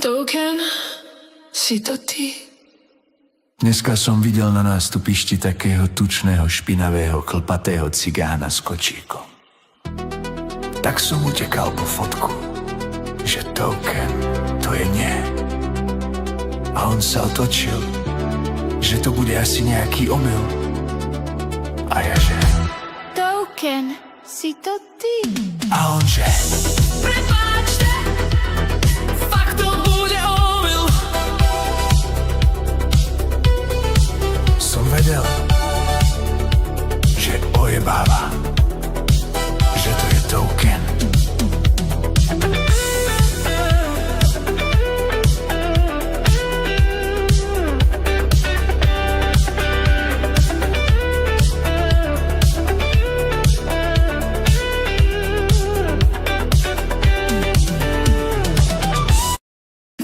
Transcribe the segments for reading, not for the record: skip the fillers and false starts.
Token, si to ty? Dneska som videl na nástupišti takého tučného, špinavého, klpatého cigána s kočíkom. Tak som utekal po fotku, že Token, to je nie. A on sa otočil, že to bude asi nejaký omyl. A ja že... Token, si to ty? A on že... Prepáčte, fakt to bude omyl. Som vedel, že ojebáva, že to je Token.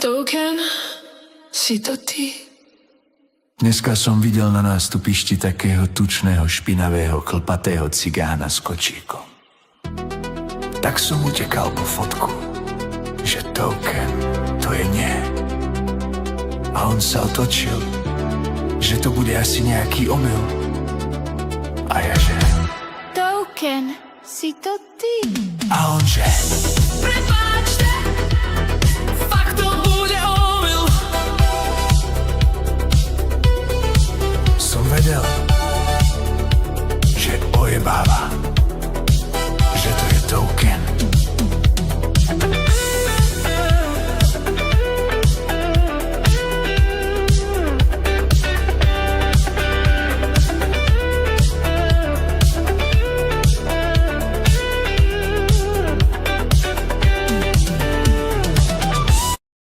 Token, si to ty? Dneska som videl na nástupišti takého tučného, špinavého, klpatého cigána s kočíkom. Tak som utekal po fotku, že Token, to je nie. A on sa otočil, že to bude asi nejaký omyl. A ja že... Token, si to ty? A on že... Prepáčte,